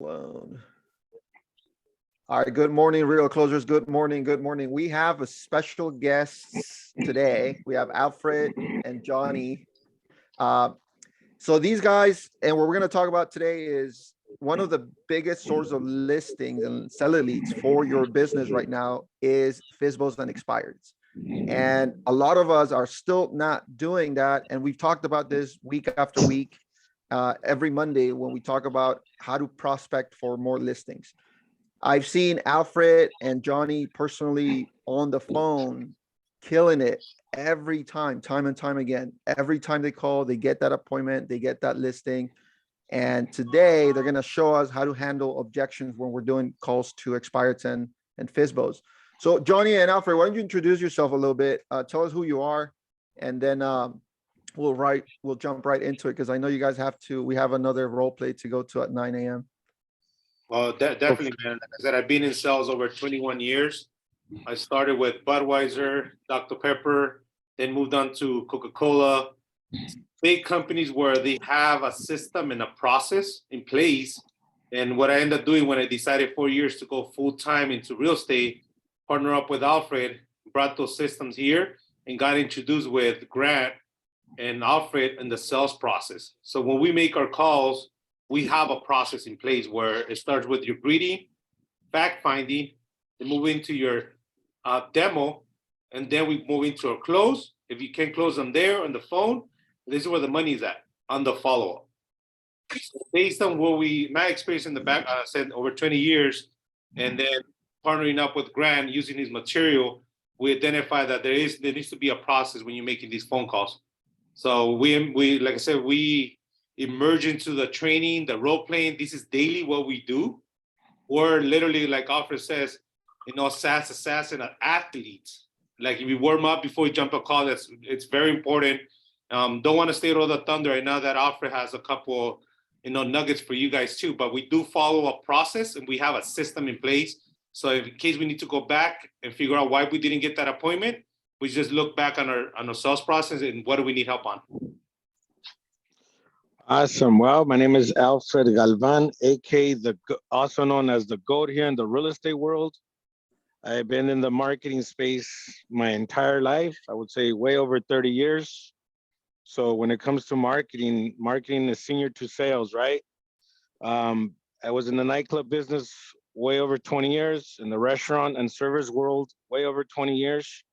Alone. All right, good morning, real closers. Good morning, good morning. We have a special guests today. We have Alfred and Johnny. So these guys, and what we're going to talk about today is one of the biggest sources of listings and seller leads for your business right now is FSBOs and expireds. And a lot of us are still not doing that. And we've talked about this week after week, every Monday when we talk about how to prospect for more listings. I've seen Alfred and Johnny personally on the phone killing it every time and time again. Every time they call, they get that appointment, they get that listing. And today they're going to show us how to handle objections when we're doing calls to expireds and FSBOs. So Johnny and Alfred, why don't you introduce yourself a little bit? Tell us who you are, and then we'll jump right into it because I know you guys we have another role play to go to at 9 a.m. Well, definitely, man. Like I said, I've been in sales over 21 years. I started with Budweiser, Dr. Pepper, then moved on to Coca-Cola. Big companies where they have a system and a process in place. And what I ended up doing when I decided 4 years to go full-time into real estate, partner up with Alfred, brought those systems here and got introduced with Grant and Alfred in the sales process. So when we make our calls, we have a process in place where it starts with your greeting, fact finding, then move into your demo, and then we move into a close. If you can close them there on the phone, this is where the money is at, on the follow-up. So based on my experience in the back, I said over 20 years, and then partnering up with Grant, using his material, we identify that there needs to be a process when you're making these phone calls. So we like I said, we emerge into the training, the role playing. This is daily what we do. We're literally, like Alfred says, SaaS assassin, an athlete. Like if you warm up before you jump a call, it's very important. Don't want to steal all the thunder. I know that Alfred has a couple, nuggets for you guys too. But we do follow a process, and we have a system in place. So in case we need to go back and figure out why we didn't get that appointment, we just look back on our sales process and what do we need help on. Awesome. Well, my name is Alfred Galvan, aka also known as the GOAT here in the real estate world. I've been in the marketing space my entire life. I would say way over 30 years. So when it comes to marketing is senior to sales, right? I was in the nightclub business way over 20 years, in the restaurant and service world way over 20 years,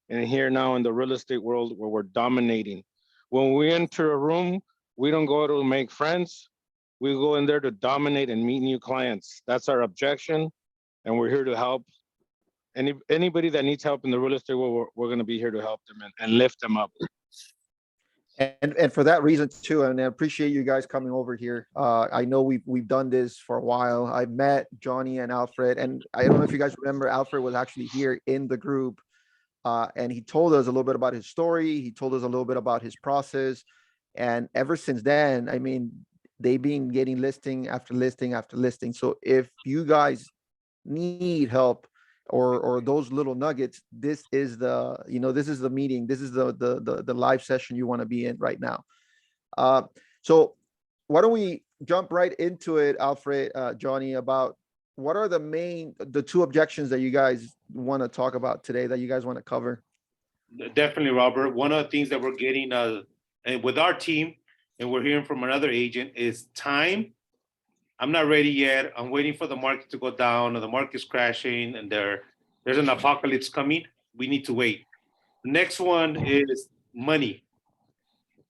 and here now in the real estate world where we're dominating. When we enter a room, we don't go to make friends. We go in there to dominate and meet new clients. That's our objection, and we're here to help. Anybody that needs help in the real estate world, we're going to be here to help them and lift them up. And for that reason too, and I appreciate you guys coming over here. I know we've done this for a while. I met Johnny and Alfred, and I don't know if you guys remember, Alfred was actually here in the group, and he told us a little bit about his story. He told us a little bit about his process. And ever since then, I mean, they've been getting listing after listing after listing. So if you guys need help or those little nuggets, this is the meeting. This is the live session you want to be in right now. So why don't we jump right into it, Alfred, Johnny, about what are the two objections that you guys want to talk about today, that you guys want to cover? Definitely, Robert. One of the things that we're getting and with our team, and we're hearing from another agent, is time. I'm not ready yet. I'm waiting for the market to go down, or the market's crashing, and there's an apocalypse coming. We need to wait. The next one is money.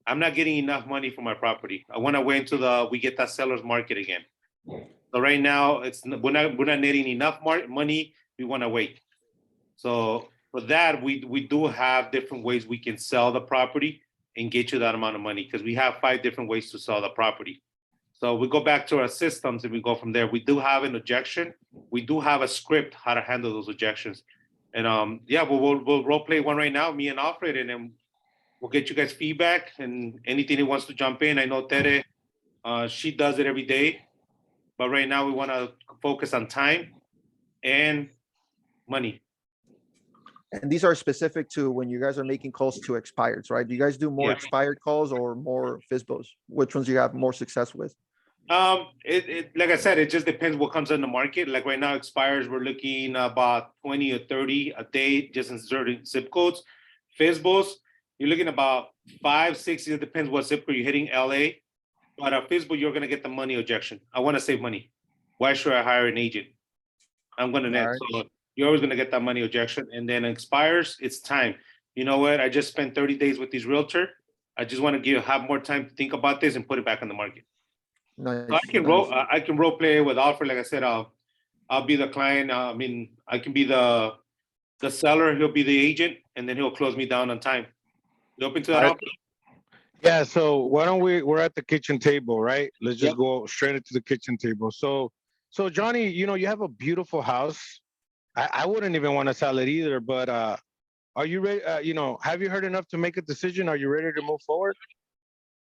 I'm not getting enough money for my property. I want to wait until we get that seller's market again. So right now, we're not netting enough money. We want to wait. So for that, we do have different ways we can sell the property and get you that amount of money, because we have 5 different ways to sell the property. So we go back to our systems and we go from there. We do have an objection. We do have a script how to handle those objections. And we'll role play one right now, me and Alfred, and then we'll get you guys feedback and anything that wants to jump in. I know Tere, she does it every day, but right now we want to focus on time and money. And these are specific to when you guys are making calls to expireds, right? Do you guys do more expired calls or more FSBOs? Which ones do you have more success with? Like I said, it just depends what comes on the market. Like right now, expires, we're looking about 20 or 30 a day, just in certain zip codes. FSBOs, you're looking about 5, 6. It depends what zip code you're hitting, LA. But FSBO, you're gonna get the money objection. I want to save money. Why should I hire an agent? I'm gonna net. Alright. So you're always gonna get that money objection. And then expires, it's time. You know what? I just spent 30 days with this realtor. I just want to have more time to think about this and put it back on the market. Nice. So I can role play with Alfred. Like I said, I'll be the client. I mean, I can be the seller. He'll be the agent, and then he'll close me down on time. You open to that, Alright. Alfred? Yeah, so why don't we're at the kitchen table, right? Let's just Yep. go straight into the kitchen table. So Johnny, you have a beautiful house. I wouldn't even want to sell it either, but are you ready? Have you heard enough to make a decision? Are you ready to move forward?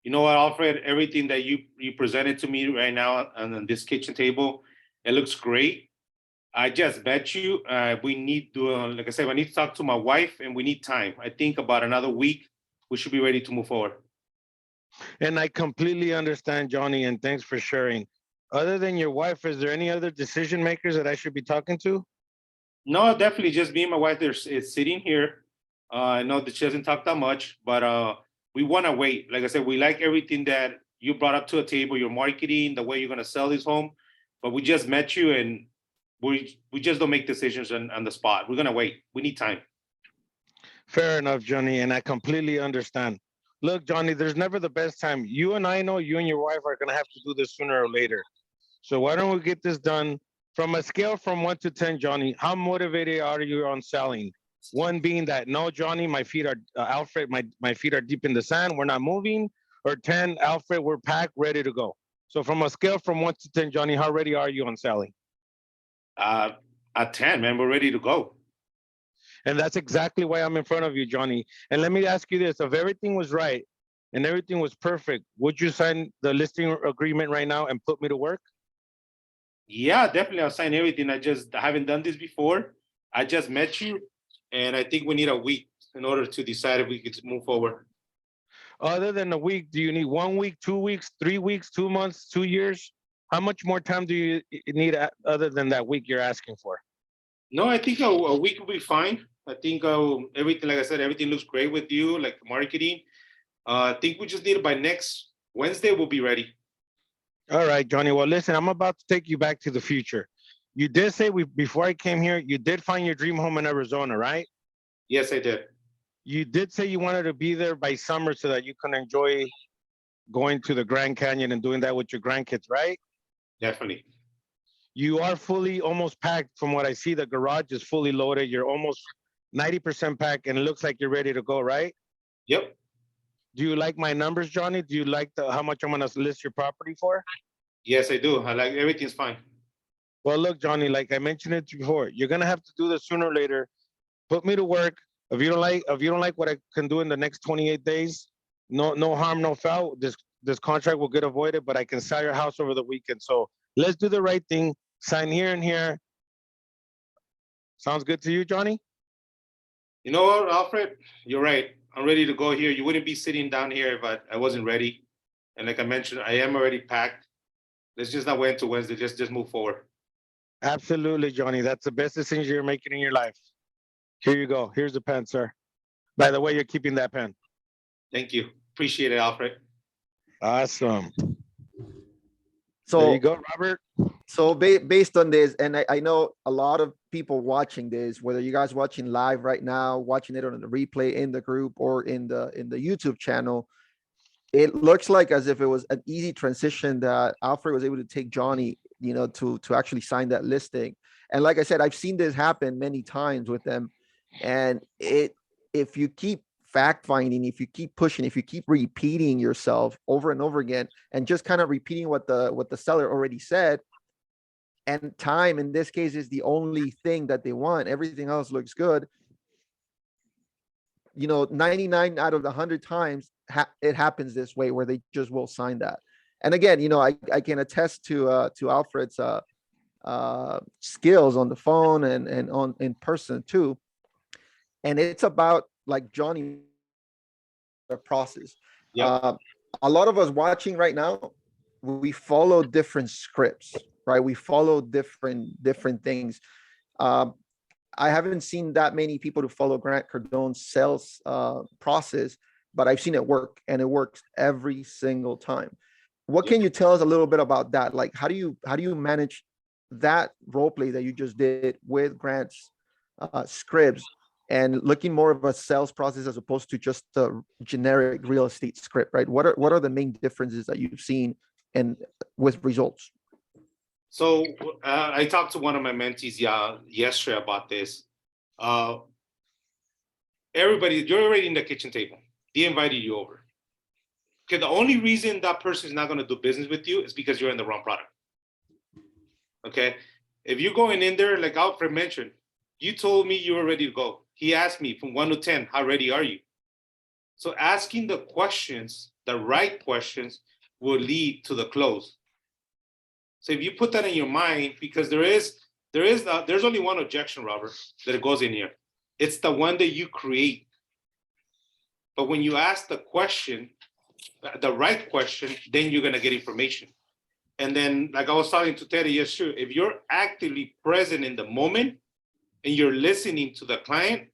You know what, Alfred? Everything that you presented to me right now on this kitchen table, it looks great. I just bet you we need to, like I said, I need to talk to my wife, and we need time. I think about another week, we should be ready to move forward. And I completely understand, Johnny, and thanks for sharing. Other than your wife, is there any other decision makers that I should be talking to? No, definitely just me and my wife is sitting here. I know that she doesn't talk that much, but we want to wait. Like I said, we like everything that you brought up to a table, your marketing, the way you're going to sell this home. But we just met you, and we just don't make decisions on the spot. We're going to wait. We need time. Fair enough, Johnny, and I completely understand. Look, Johnny, there's never the best time. You and I know you and your wife are going to have to do this sooner or later. So why don't we get this done? From a scale from 1 to 10, Johnny, how motivated are you on selling? 1 being that, no, Johnny, my feet are, Alfred, my feet are deep in the sand, we're not moving. Or 10, Alfred, we're packed, ready to go. So from a scale from 1 to 10, Johnny, how ready are you on selling? At 10, man, we're ready to go. And that's exactly why I'm in front of you, Johnny. And let me ask you this, if everything was right and everything was perfect, would you sign the listing agreement right now and put me to work? Yeah, definitely. I'll sign everything. I haven't done this before. I just met you, and I think we need a week in order to decide if we could move forward. Other than a week, do you need 1 week, 2 weeks, 3 weeks, 2 months, 2 years? How much more time do you need other than that week you're asking for? No, I think a week will be fine. I think everything, like I said, everything looks great with you, like marketing. I think we just need it by next Wednesday. We'll be ready. All right, Johnny. Well, listen, I'm about to take you back to the future. You did say before I came here, you did find your dream home in Arizona, right? Yes, I did. You did say you wanted to be there by summer so that you can enjoy going to the Grand Canyon and doing that with your grandkids, right? Definitely. You are fully almost packed from what I see. The garage is fully loaded. You're almost 90% packed and it looks like you're ready to go, right? Yep. Do you like my numbers, Johnny? Do you like how much I'm going to list your property for? Yes, I do. I like everything's fine. Well, look, Johnny, like I mentioned it before, you're going to have to do this sooner or later. Put me to work. If you don't like what I can do in the next 28 days, no harm, no foul. This contract will get avoided, but I can sell your house over the weekend. So let's do the right thing. Sign here and here. Sounds good to you, Johnny? You know what, Alfred? You're right. I'm ready to go here. You wouldn't be sitting down here if I wasn't ready. And like I mentioned, I am already packed. Let's just not wait until Wednesday. Just move forward. Absolutely, Johnny. That's the best decision you're making in your life. Here you go. Here's the pen, sir. By the way, you're keeping that pen. Thank you. Appreciate it, Alfred. Awesome. There So you go, Robert. So based on this, and I know a lot of people watching this, whether you guys watching live right now, watching it on the replay in the group or in the YouTube channel, it looks like as if it was an easy transition that Alfred was able to take Johnny, to actually sign that listing. And like I said, I've seen this happen many times with them. And if you keep fact finding, if you keep pushing, if you keep repeating yourself over and over again, and just kind of repeating what the seller already said, and time in this case is the only thing that they want, everything else looks good, 99 out of the 100 times it happens this way, where they just will sign that. And again, I can attest to Alfred's skills on the phone and on in person too. And it's about, like Johnny, the process. Yep. A lot of us watching right now, we follow different scripts, right? We follow different things. I haven't seen that many people to follow Grant Cardone's sales process, but I've seen it work, and it works every single time. What can you tell us a little bit about that? Like, how do you manage that role play that you just did with Grant's scripts, and looking more of a sales process as opposed to just a generic real estate script, right? What are the main differences that you've seen and with results? So I talked to one of my mentees yesterday about this. Everybody, you're already in the kitchen table. They invited you over. Okay, the only reason that person is not going to do business with you is because you're in the wrong product. Okay, if you're going in there, like Alfred mentioned, you told me you were ready to go. He asked me from 1 to 10, how ready are you? So asking the questions, the right questions, will lead to the close. So if you put that in your mind, because there's only one objection, Robert, that goes in here. It's the one that you create. But when you ask the question, the right question, then you're gonna get information. And then, like I was talking to Teddy, yes, sure. If you're actively present in the moment and you're listening to the client,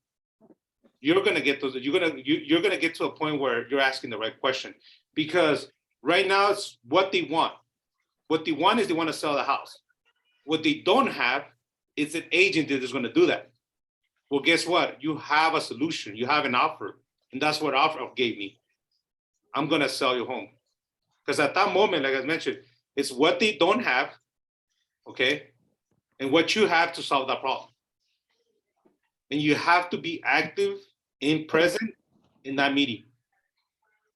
you're gonna get those. You're gonna get to a point where you're asking the right question, because right now it's what they want. What they want is they want to sell the house. What they don't have is an agent that is going to do that. Well, guess what? You have a solution. You have an offer, and that's what offer gave me. I'm going to sell your home, because at that moment, like I mentioned, it's what they don't have, okay, and what you have to solve that problem. And you have to be active and present in that meeting.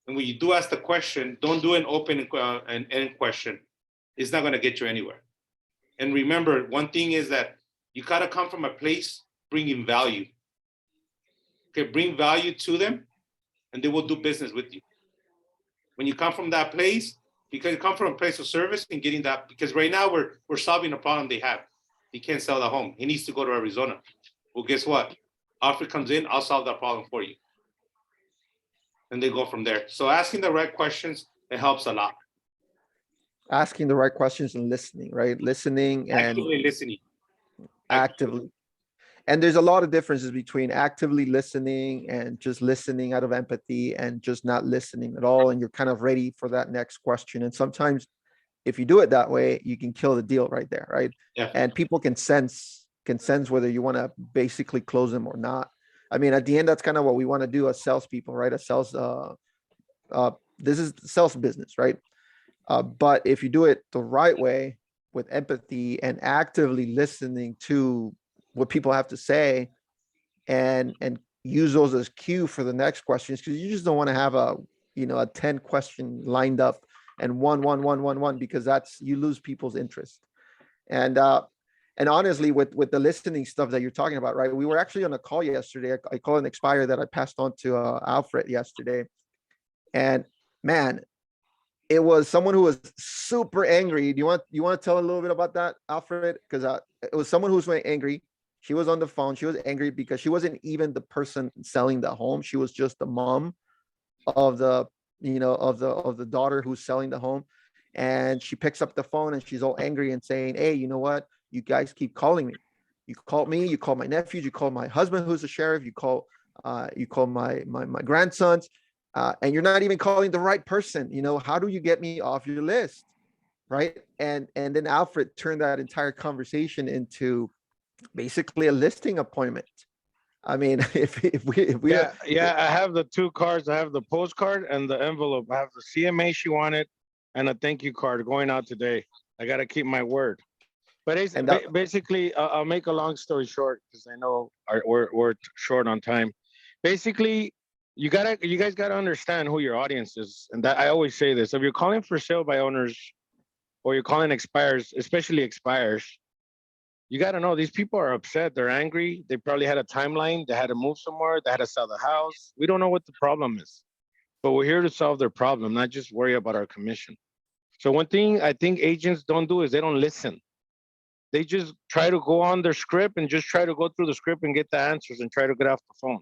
And when you do ask the question, don't do an open and end question. It's not going to get you anywhere. And remember, one thing is that you got to come from a place bringing value. Okay, bring value to them, and they will do business with you. When you come from that place, because you come from a place of service and getting that, because right now we're solving a problem they have. He can't sell the home. He needs to go to Arizona. Well, guess what? Offer comes in, I'll solve that problem for you. And they go from there. So asking the right questions, it helps a lot. Asking the right questions and listening, right? Listening and Actively listening. actively. And there's a lot of differences between actively listening and just listening out of empathy and just not listening at all. And you're kind of ready for that next question. And sometimes if you do it that way, you can kill the deal right there, right? Yeah. And people can sense whether you want to basically close them or not. I mean, at the end, that's kind of what we want to do as salespeople, right? As sales, this is sales business, right? But if you do it the right way with empathy and actively listening to what people have to say, and use those as cue for the next questions, because you just don't want to have a 10 question lined up and one, because you lose people's interest. And honestly, with the listening stuff that you're talking about, right? We were actually on a call yesterday. I called an expire that I passed on to Alfred yesterday, and man, it was someone who was super angry. Do you want to tell a little bit about that, Alfred? Because it was someone who was very angry. She was on the phone. She was angry because she wasn't even the person selling the home. She was just the mom of the daughter who's selling the home. And she picks up the phone and she's all angry and saying, "Hey, you know what? You guys keep calling me. You call me. You call my nephews. You call my husband, who's a sheriff. You call my grandsons." And you're not even calling the right person. How do you get me off your list? Right. And then Alfred turned that entire conversation into basically a listing appointment. I mean, if we I have the two cards. I have the postcard and the envelope. I have the CMA she wanted and a thank you card going out today. I got to keep my word. But basically, I'll make a long story short, because I know we're short on time. Basically, you guys gotta understand who your audience is, and that I always say this: if you're calling for sale by owners, or you're calling expires, especially expires, you gotta know these people are upset. They're angry. They probably had a timeline. They had to move somewhere. They had to sell the house. We don't know what the problem is, but we're here to solve their problem, not just worry about our commission. So one thing I think agents don't do is they don't listen. They just try to go on their script and just try to go through the script and get the answers and try to get off the phone.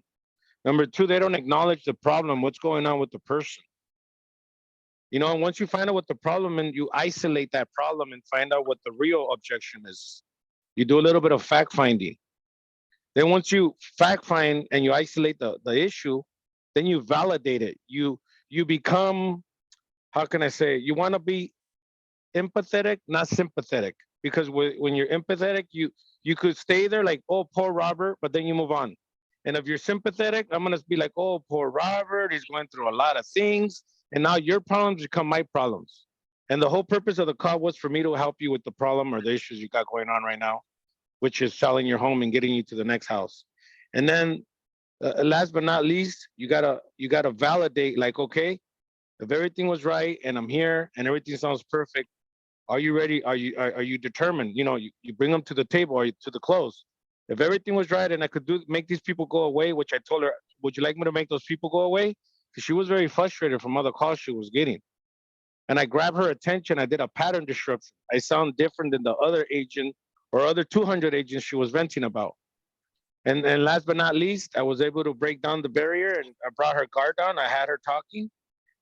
Number two, they don't acknowledge the problem, what's going on with the person. You know, and once you find out what the problem and you isolate that problem and find out what the real objection is, you do a little bit of fact finding. Then once you fact find and you isolate the issue, then you validate it. You become, how can I say, you want to be empathetic, not sympathetic. Because when you're empathetic, you could stay there like, oh, poor Robert, but then you move on. And if you're sympathetic, I'm gonna be like, oh, poor Robert, he's going through a lot of things. And now your problems become my problems. And the whole purpose of the call was for me to help you with the problem or the issues you got going on right now, which is selling your home and getting you to the next house. And then last but not least, you gotta validate, like, okay, if everything was right and I'm here and everything sounds perfect, are you ready? Are you determined? You know, you bring them to the table or to the close. If everything was right and I could make these people go away, which I told her, would you like me to make those people go away? Because she was very frustrated from other calls she was getting. And I grabbed her attention. I did a pattern disruption. I sound different than the other agent or other 200 agents she was venting about. And last but not least, I was able to break down the barrier and I brought her guard down. I had her talking.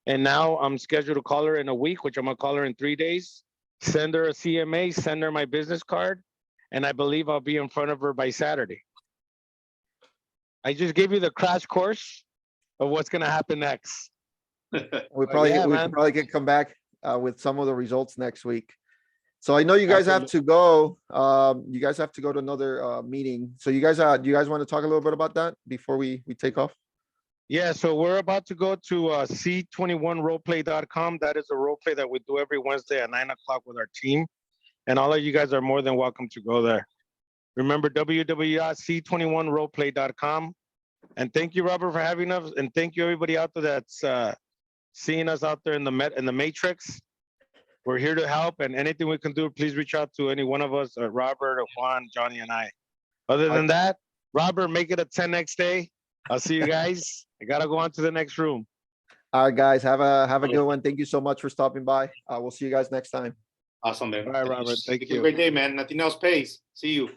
And now I'm scheduled to call her in a week, which I'm gonna call her in 3 days, send her a CMA, send her my business card. And I believe I'll be in front of her by Saturday. I just gave you the crash course of what's gonna happen next. We probably yeah, we man. probably can come back with some of the results next week. So I know you guys have to go. You guys have to go to another meeting. So you guys do you guys want to talk a little bit about that before we take off? Yeah, so we're about to go to C21roleplay.com. That is a role play that we do every Wednesday at 9 o'clock with our team. And all of you guys are more than welcome to go there. Remember, www.c21roleplay.com. And thank you, Robert, for having us. And thank you, everybody out there that's seeing us out there in the matrix. We're here to help, and anything we can do, please reach out to any one of us, Robert, or Juan, Johnny, and I. Other than that, Robert, make it a 10X day. I'll see you guys. I gotta go on to the next room. All right, guys, have a good one. Thank you so much for stopping by. We'll see you guys next time. Awesome, man. All right, Robert. Thank Have a you. great day, man. Nothing else pays. See you.